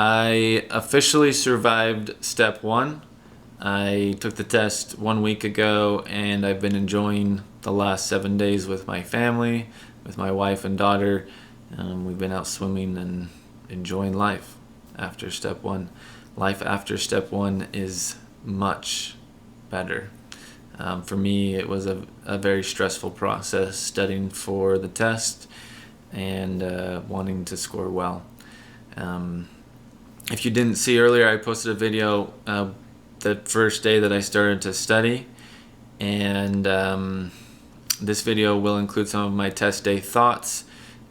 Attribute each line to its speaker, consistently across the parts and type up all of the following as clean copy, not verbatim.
Speaker 1: I officially survived step 1. I took the test 1 week ago, and I've been enjoying the last 7 days with my family, with my wife and daughter. We've been out swimming and enjoying life after step 1. Life after step 1 is much better. For me, it was a very stressful process, studying for the test and wanting to score well. If you didn't see earlier, I posted a video the first day that I started to study, and this video will include some of my test day thoughts.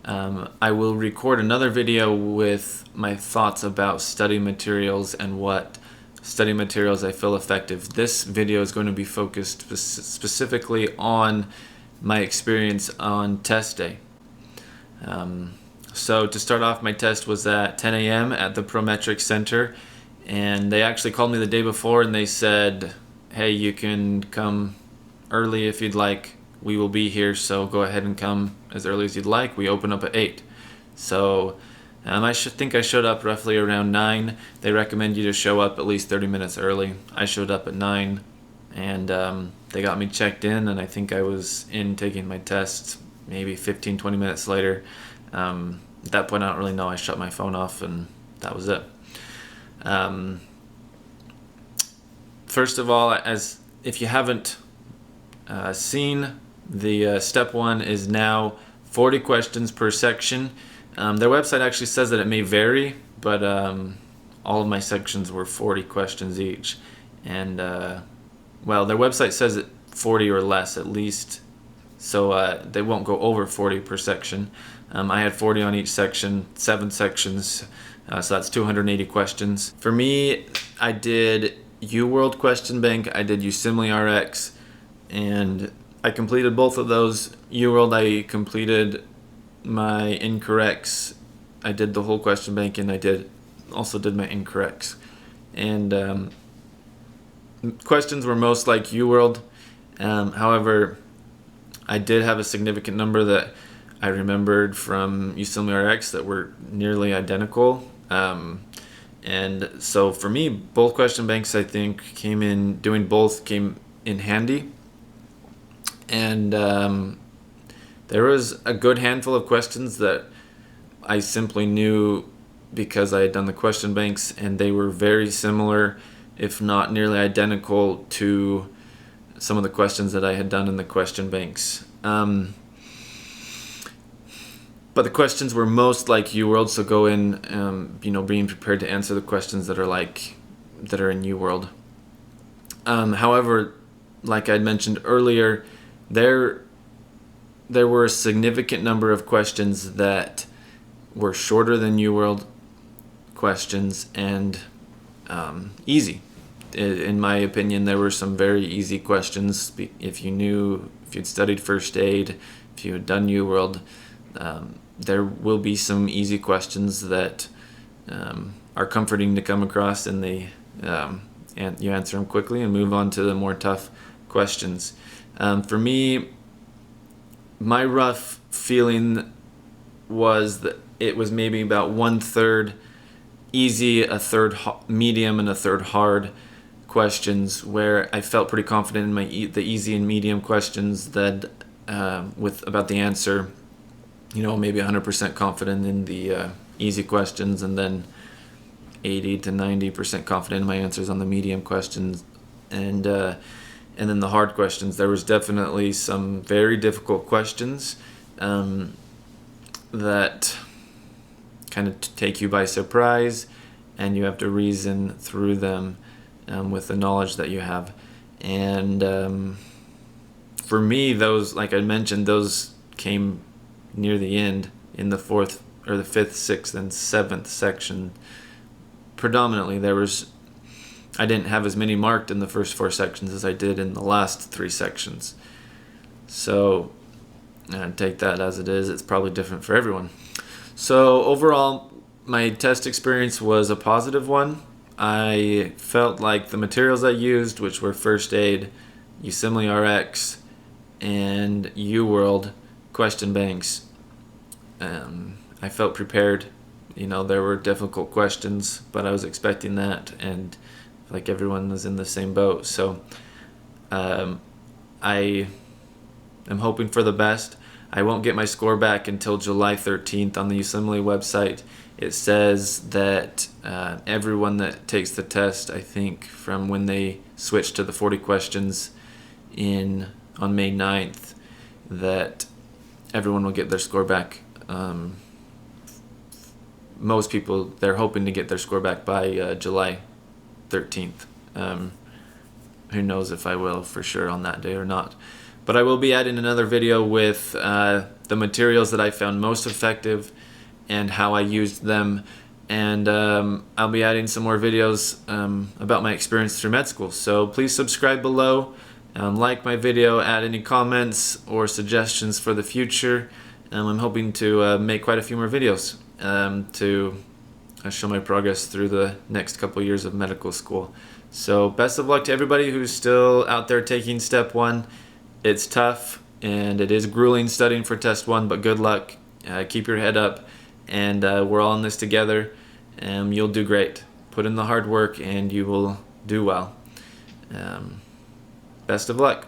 Speaker 1: I will record another video with my thoughts about study materials and what study materials I feel effective. This video is going to be focused specifically on my experience on test day. So to start off, my test was at 10 a.m. at the Prometric Center, and they actually called me the day before and they said, hey, you can come early if you'd like. We will be here, so go ahead and come as early as you'd like. We open up at 8. So I think I showed up roughly around 9. They recommend you to show up at least 30 minutes early. I showed up at 9, and they got me checked in, and I think I was in taking my test maybe 15-20 minutes later. At that point, I don't really know. I shut my phone off, and that was it. First of all, as if you haven't seen, the step 1 is now 40 questions per section. Their website actually says that it may vary, but all of my sections were 40 questions each. And well, their website says it 40 or less at least, so they won't go over 40 per section. I had 40 on each section, 7 sections, so that's 280 questions. For me, I did UWorld question bank, I did USMLE-Rx, and I completed both of those. UWorld, I completed my incorrects. I did the whole question bank, and I also did my incorrects. And questions were most like UWorld. However, I did have a significant number that I remembered from USMLE-Rx that were nearly identical. And so for me, both question banks, I think, doing both came in handy. And there was a good handful of questions that I simply knew because I had done the question banks, and they were very similar, if not nearly identical, to some of the questions that I had done in the question banks. But the questions were most like UWorld, so go in, being prepared to answer the questions that are in UWorld. However, like I'd mentioned earlier, there were a significant number of questions that were shorter than UWorld questions and easy. In my opinion, there were some very easy questions. If you'd studied first aid, if you had done UWorld, there will be some easy questions that are comforting to come across, and and you answer them quickly and move on to the more tough questions. For me, my rough feeling was that it was maybe about 1/3 easy, 1/3 medium, and 1/3 hard questions, where I felt pretty confident in the easy and medium questions that about the answer. Maybe 100% confident in the easy questions, and then 80 to 90% confident in my answers on the medium questions, and then the hard questions. There was definitely some very difficult questions that kind of take you by surprise, and you have to reason through them with the knowledge that you have. And for me, those, like I mentioned, those came near the end in the 4th or the 5th, 6th, and 7th section. Predominantly, I didn't have as many marked in the first 4 sections as I did in the last 3 sections. So take that as it is. It's probably different for everyone. So overall, my test experience was a positive one. I felt like the materials I used, which were first aid, USMLE-Rx, and UWorld question banks, I felt prepared there were difficult questions, but I was expecting that, and like everyone was in the same boat. So I am hoping for the best. I won't get my score back until July 13th on the USMLE website. It says that everyone that takes the test, I think from when they switch to the 40 questions on May 9th, that everyone will get their score back. Most people, they're hoping to get their score back by July 13th. Who knows if I will for sure on that day or not. But I will be adding another video with the materials that I found most effective and how I used them. And I'll be adding some more videos about my experience through med school. So please subscribe below, like my video, add any comments or suggestions for the future. I'm hoping to make quite a few more videos to show my progress through the next couple years of medical school. So best of luck to everybody who's still out there taking step 1. It's tough and it is grueling studying for test 1, but good luck. Keep your head up, and we're all in this together, and you'll do great. Put in the hard work and you will do well. Best of luck.